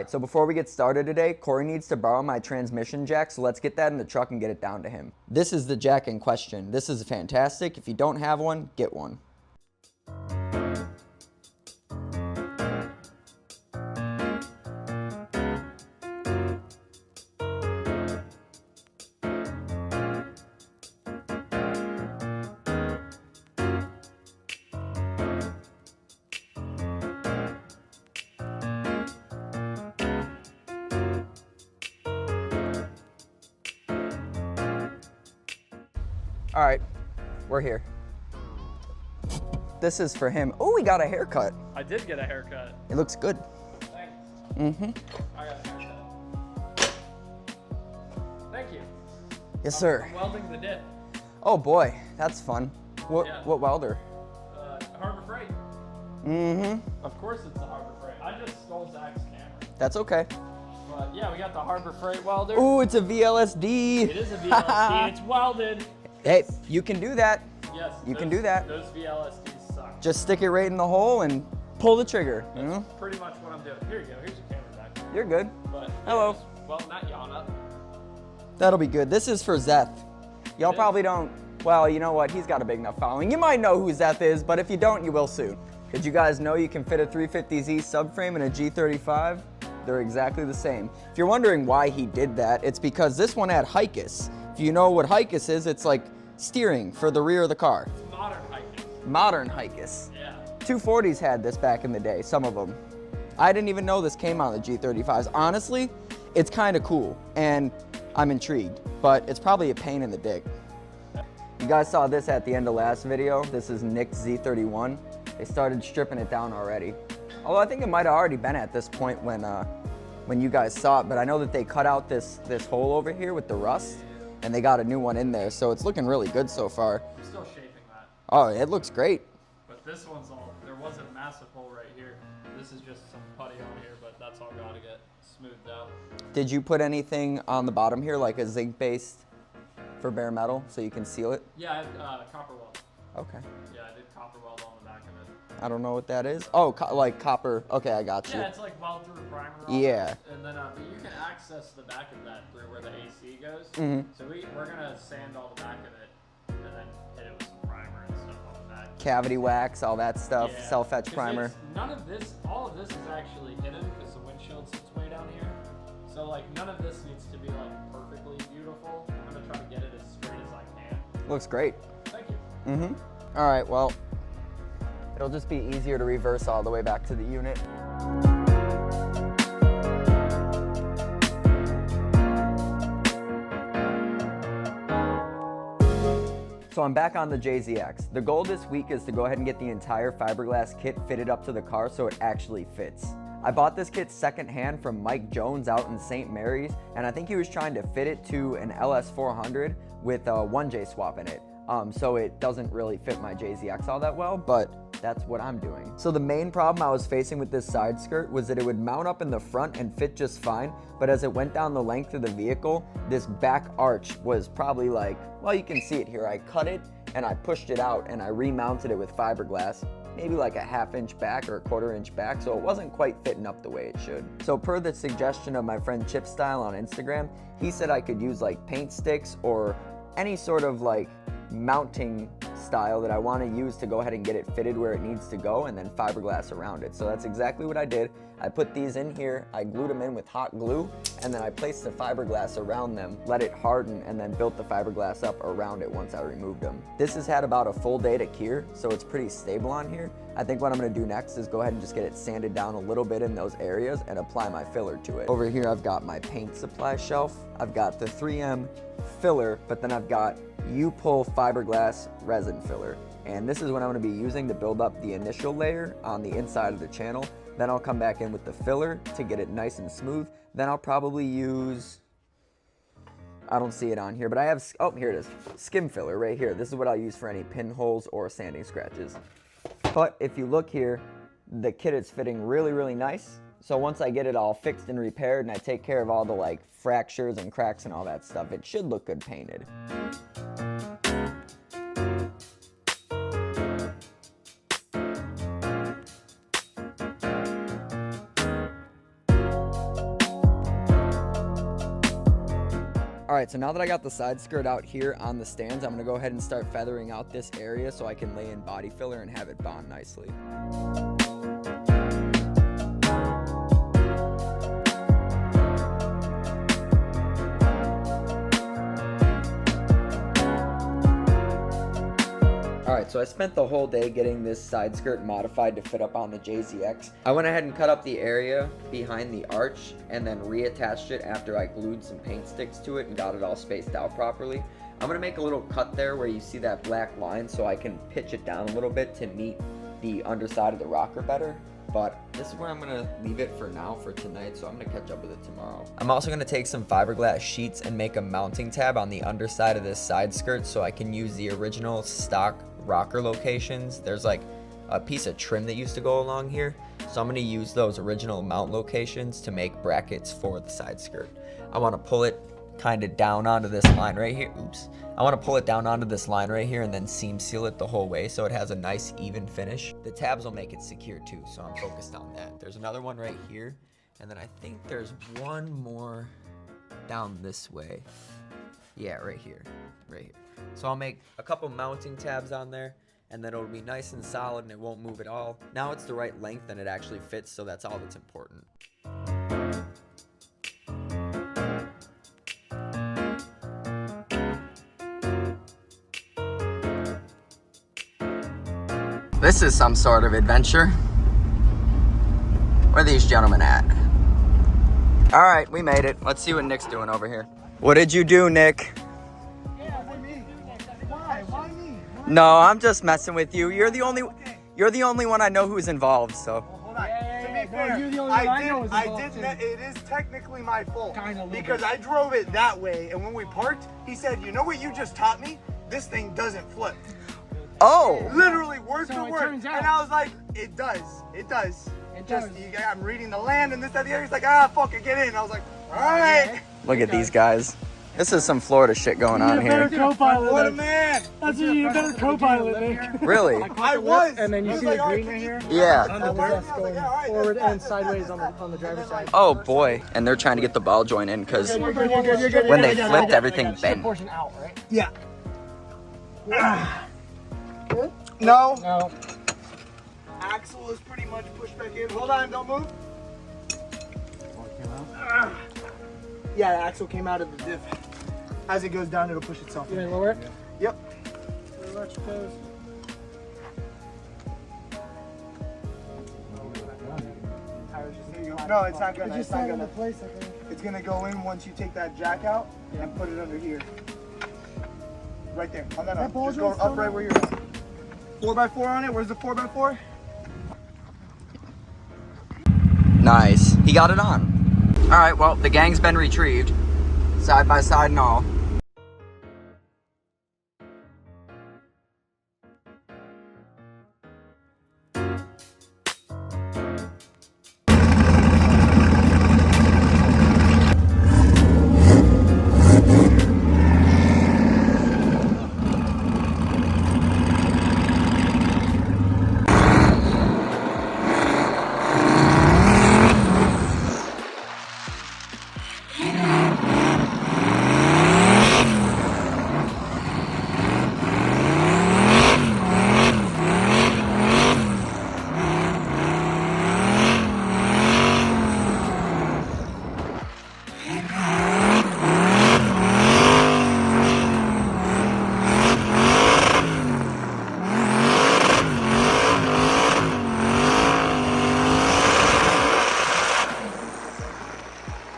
right, so before we get started today, Corey needs to borrow my transmission jack, so let's get that in the truck and get it down to him. This is the jack in question. This is fantastic. If you don't have one, get one. All right, we're here. This is for him. Oh, we got a haircut. I did get a haircut. It looks good. Thanks. Mm-hmm. I got a haircut. Thank you. Yes, sir. I'm welding the dip. Oh boy, that's fun. What welder? Harbor Freight. Mm-hmm. Of course it's the Harbor Freight. I just stole Zach's camera. That's okay. But yeah, we got the Harbor Freight welder. Ooh, it's a VLSD. It is a VLSD. It's welded. Hey, you can do that. Yes. You can do that. Those VLSDs suck. Just stick it right in the hole and pull the trigger. That's you know? pretty much what I'm doing. Here you go. Here's your camera back. You're good. But hello. Well, not yawn up. That'll be good. This is for Zeth. Y'all probably don't. Well, you know what? He's got a big enough following. You might know who Zeth is, but if you don't, you will soon. Did you guys know you can fit a 350Z subframe in a G35? They're exactly the same. If you're wondering why he did that, it's because this one had HICUS. If you know what HICUS is, it's like steering for the rear of the car. Modern HICUS. Modern HICUS. Yeah. 240s had this back in the day, some of them. I didn't even know this came on the G35s. Honestly, it's kind of cool, and I'm intrigued, but it's probably a pain in the dick. You guys saw this at the end of last video. This is Nick's Z31. They started stripping it down already. Although I think it might have already been at this point when you guys saw it, but I know that they cut out this hole over here with the rust, and they got a new one in there, so it's looking really good so far. I'm still shaping that. Oh, it looks great. But this one's all, there was a massive hole right here. This is just some putty on here, but that's all got to get smoothed out. Did you put anything on the bottom here, like a zinc based for bare metal, so you can seal it? Yeah, I have copper weld. Okay. Yeah, I did copper weld on the back of it. I don't know what that is. Oh, like copper. Okay, I got you. Yeah, it's like weld through primer. Yeah. And then but you can access the back of that through where the AC goes. Mm-hmm. So we're gonna sand all the back of it, and then hit it with some primer and stuff on the back. Cavity wax, all that stuff. Yeah, Self-etch primer. None of this, all of this is actually hidden because the windshield sits way down here. So like none of this needs to be like perfectly beautiful. I'm gonna try to get it as straight as I can. Looks great. Thank you. Mm-hmm. All right, well, it'll just be easier to reverse all the way back to the unit. So I'm back on the JZX. The goal this week is to go ahead and get the entire fiberglass kit fitted up to the car so it actually fits. I bought this kit secondhand from Mike Jones out in St. Mary's, and I think he was trying to fit it to an LS400 with a 1J swap in it. So it doesn't really fit my JZX all that well, but that's what I'm doing. So the main problem I was facing with this side skirt was that it would mount up in the front and fit just fine, but as it went down the length of the vehicle, this back arch was probably like, well, you can see it here. I cut it and I pushed it out and I remounted it with fiberglass, maybe like a 1/2 inch back or a 1/4 inch back, so it wasn't quite fitting up the way it should. So per the suggestion of my friend Chip Style on Instagram, he said I could use like paint sticks or any sort of like mounting style that I want to use to go ahead and get it fitted where it needs to go, and then fiberglass around it. So that's exactly what I did. I put these in here, I glued them in with hot glue, and then I placed the fiberglass around them, let it harden, and then built the fiberglass up around it once I removed them. This has had about a full day to cure, so it's pretty stable on here. I think what I'm going to do next is go ahead and just get it sanded down a little bit in those areas and apply my filler to it. Over here I've got my paint supply shelf, I've got the 3M filler, but then I've got U-Pull fiberglass resin filler. And this is what I'm going to be using to build up the initial layer on the inside of the channel. Then I'll come back in with the filler to get it nice and smooth. Then I'll probably use, I don't see it on here, but I have, oh, here it is, skim filler right here. This is what I'll use for any pinholes or sanding scratches. But if you look here, the kit is fitting really, really nice. So once I get it all fixed and repaired and I take care of all the like fractures and cracks and all that stuff, it should look good painted. right, so now that I got the side skirt out here on the stands, I'm gonna go ahead and start feathering out this area so I can lay in body filler and have it bond nicely. Alright, so I spent the whole day getting this side skirt modified to fit up on the JZX. I went ahead and cut up the area behind the arch and then reattached it after I glued some paint sticks to it and got it all spaced out properly. I'm going to make a little cut there where you see that black line so I can pitch it down a little bit to meet the underside of the rocker better. But this is where I'm gonna leave it for now for tonight, so I'm gonna catch up with it tomorrow. I'm also gonna take some fiberglass sheets and make a mounting tab on the underside of this side skirt so I can use the original stock rocker locations. There's like a piece of trim that used to go along here, so I'm gonna use those original mount locations to make brackets for the side skirt. I wanna pull it kind of down onto this line right here. Oops. I want to pull it down onto this line right here and then seam seal it the whole way so it has a nice even finish. The tabs will make it secure too, so I'm focused on that. There's another one right here, and then I think there's one more down this way. Yeah, right here, right here. So I'll make a couple mounting tabs on there, and then it'll be nice and solid and it won't move at all. Now it's the right length and it actually fits, so that's all that's important. This is some sort of adventure. Where are these gentlemen at? All right, we made it. Let's see what Nick's doing over here. What did you do, Nick? Yeah, why me? Why? Why me? No, I'm just messing with you. You're the only one I know who's involved, so. Hold on. To be fair, you're the only one I know is I involved, did. It is technically my fault. Kinda, because I drove it that way, and when we parked, he said, "You know what you just taught me? This thing doesn't flip." Oh. Literally word So for it word. turns out- And I was like, "It does. It does." It Just, does. I'm reading the land and this, that, the other. He's like, fuck it, get in. I was like, all right. Look at these guys. This is some Florida shit going on You're a here. better co-pilot. What a Nick. man. That's you're a better co-pilot, Nick. Really? I was. And then you He see was the like, green "All right here? Yeah. That was us going forward and sideways on the driver's side. Oh boy. And they're trying to get the ball joint in because You're good, you're good, you're good. when they You're good, flipped, you're everything good. bent. Portion out, right? Yeah. No. No. Axle is pretty much pushed back in. Hold on, don't move. Yeah, the axle came out of the diff. As it goes down, it'll push itself You in. gonna lower it? Yep. Relax your toes. No, it's not gonna. It's It's just not not in gonna. the place, I think. It's gonna go in once you take that jack out and put it under here. Right there. On that arm. ball Just go joint's up still right where you're at. 4x4 on it. Where's the 4x4? Nice. He got it on. All right, well, the gang's been retrieved, side by side and all.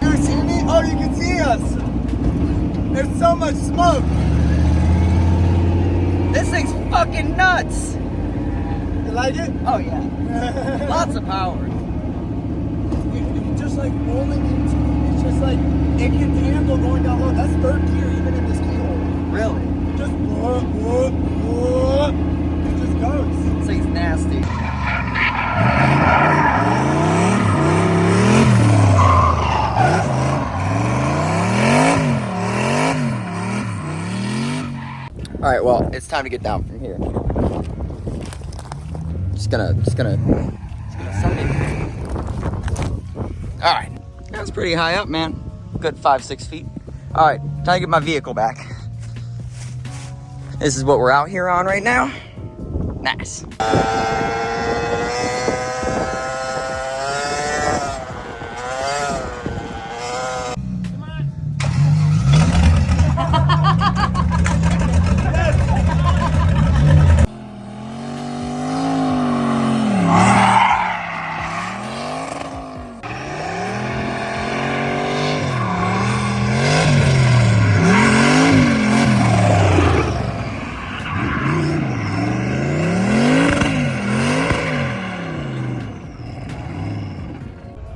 You see me? Oh, you can see us. There's so much smoke. This thing's fucking nuts. You like it? Oh yeah. Lots of power. It just like rolling into. It's just like it can handle going down low. That's third gear even in this keyhole. Really? It just it just goes. This thing's nasty. All right, well, it's time to get down from here. Just gonna send it. All right, that's pretty high up, man. Good 5-6 feet. All right, time to get my vehicle back. This is what we're out here on right now. Nice.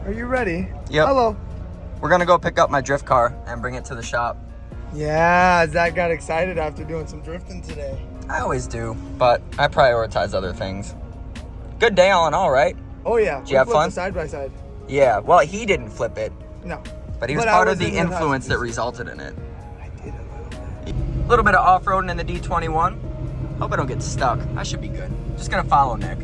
Are you ready? Yep. Hello. We're gonna go pick up my drift car and bring it to the shop. Yeah, Zach got excited after doing some drifting today. I always do, but I prioritize other things. Good day all in all, right? Oh yeah. Did you have fun? Side by side. Yeah, well, he didn't flip it, No. but he was But I part of was the in the influence that passenger seat. resulted in it. I did a little bit. A little bit of off-roading in the D21. Hope I don't get stuck. I should be good. Just gonna follow Nick.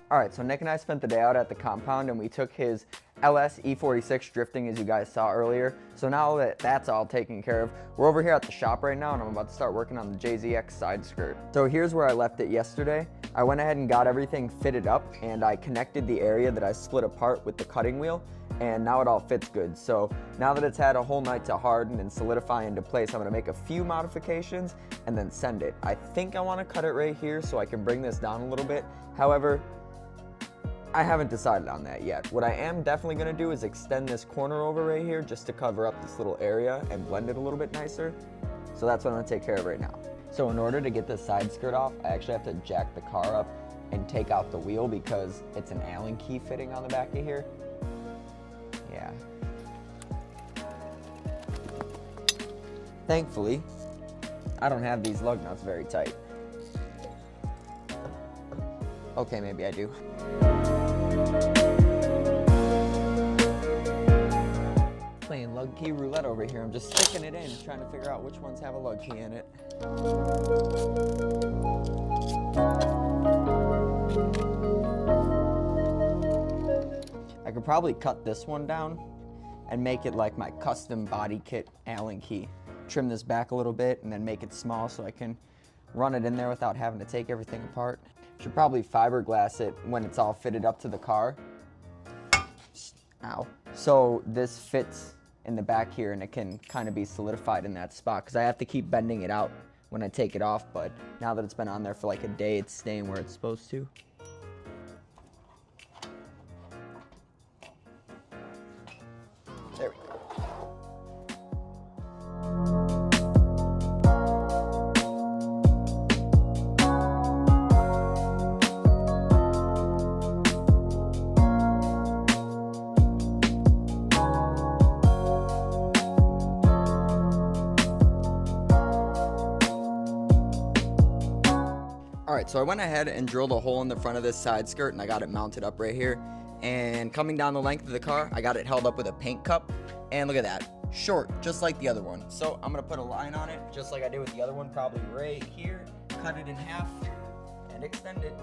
All right, so Nick and I spent the day out at the compound and we took his LS E46 drifting as you guys saw earlier. So now that that's all taken care of, we're over here at the shop right now and I'm about to start working on the JZX side skirt. So here's where I left it yesterday. I went ahead and got everything fitted up and I connected the area that I split apart with the cutting wheel, and now it all fits good. So now that it's had a whole night to harden and solidify into place, I'm gonna make a few modifications and then send it. I think I wanna cut it right here so I can bring this down a little bit. However, I haven't decided on that yet. What I am definitely gonna do is extend this corner over right here just to cover up this little area and blend it a little bit nicer. So that's what I'm gonna take care of right now. So in order to get this side skirt off, I actually have to jack the car up and take out the wheel because it's an Allen key fitting on the back of here. Yeah. Thankfully, I don't have these lug nuts very tight. Okay, maybe I do. Playing lug key roulette over here. I'm just sticking it in, trying to figure out which ones have a lug key in it. I could probably cut this one down and make it like my custom body kit Allen key. Trim this back a little bit and then make it small so I can run it in there without having to take everything apart. Should probably fiberglass it when it's all fitted up to the car. Ow. So this fits in the back here and it can kind of be solidified in that spot because I have to keep bending it out when I take it off, but now that it's been on there for like a day, it's staying where it's supposed to. There we go. Alright, so I went ahead and drilled a hole in the front of this side skirt and I got it mounted up right here. And coming down the length of the car, I got it held up with a paint cup. And look at that, short, just like the other one. So I'm gonna put a line on it, just like I did with the other one, probably right here, cut it in half, and extend it.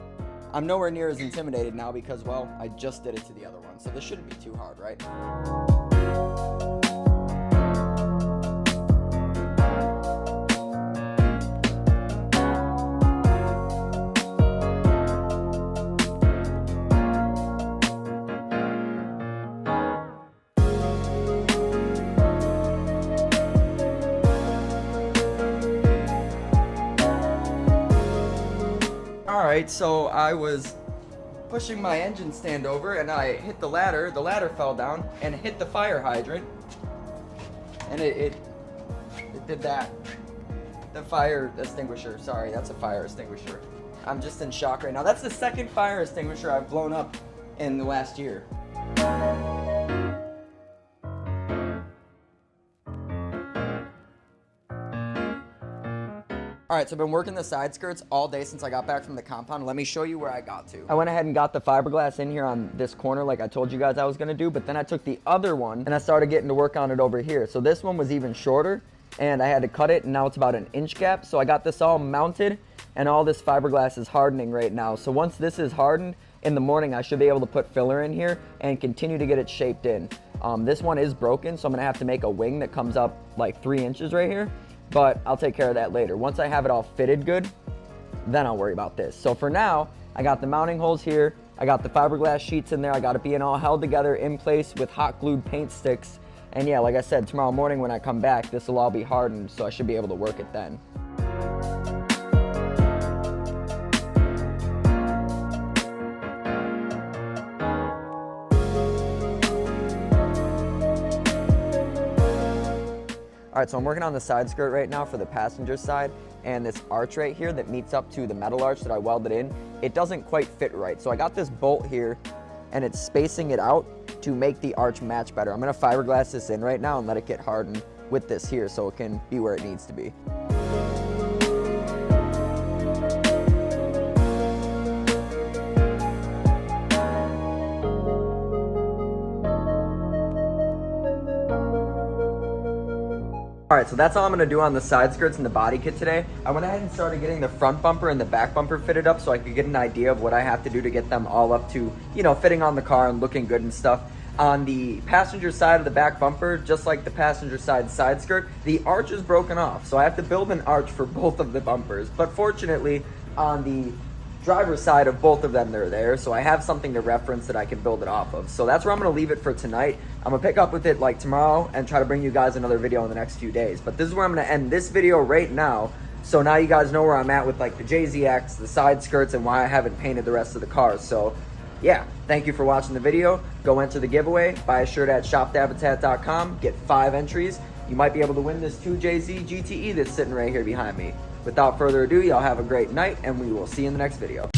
I'm nowhere near as intimidated now because, well, I just did it to the other one. So this shouldn't be too hard, right? Alright, so I was pushing my engine stand over and I hit the ladder fell down and hit the fire hydrant. And it did that. The fire extinguisher, sorry, that's a fire extinguisher. I'm just in shock right now. That's the second fire extinguisher I've blown up in the last year. All right, so I've been working the side skirts all day since I got back from the compound. Let me show you where I got to. I went ahead and got the fiberglass in here on this corner like I told you guys I was gonna do, but then I took the other one and I started getting to work on it over here. So this one was even shorter and I had to cut it, and now it's about an inch gap. So I got this all mounted and all this fiberglass is hardening right now. So once this is hardened, in the morning I should be able to put filler in here and continue to get it shaped in. This one is broken, so I'm gonna have to make a wing that comes up like 3 inches right here. But I'll take care of that later. Once I have it all fitted good, then I'll worry about this. So for now, I got the mounting holes here. I got the fiberglass sheets in there. I got it being all held together in place with hot glued paint sticks. And yeah, like I said, tomorrow morning when I come back, this will all be hardened, so I should be able to work it then. All right, so I'm working on the side skirt right now for the passenger side, and this arch right here that meets up to the metal arch that I welded in, it doesn't quite fit right. So I got this bolt here and it's spacing it out to make the arch match better. I'm gonna fiberglass this in right now and let it get hardened with this here so it can be where it needs to be. All right, so that's all I'm gonna do on the side skirts and the body kit today. I went ahead and started getting the front bumper and the back bumper fitted up so I could get an idea of what I have to do to get them all up to, you know, fitting on the car and looking good and stuff. On the passenger side of the back bumper, just like the passenger side skirt, the arch is broken off. So I have to build an arch for both of the bumpers. But fortunately, on the driver's side of both of them, they're there, so I have something to reference that I can build it off of. So that's where I'm gonna leave it for tonight. I'm gonna pick up with it like tomorrow and try to bring you guys another video in the next few days. But this is where I'm gonna end this video right now. So now you guys know where I'm at with like the JZX, the side skirts, and why I haven't painted the rest of the cars. So yeah, thank you for watching the video. Go enter the giveaway, buy a shirt at shopthehabitat.com, get 5 entries. You might be able to win this 2JZ GTE that's sitting right here behind me. Without further ado, y'all have a great night, and we will see you in the next video.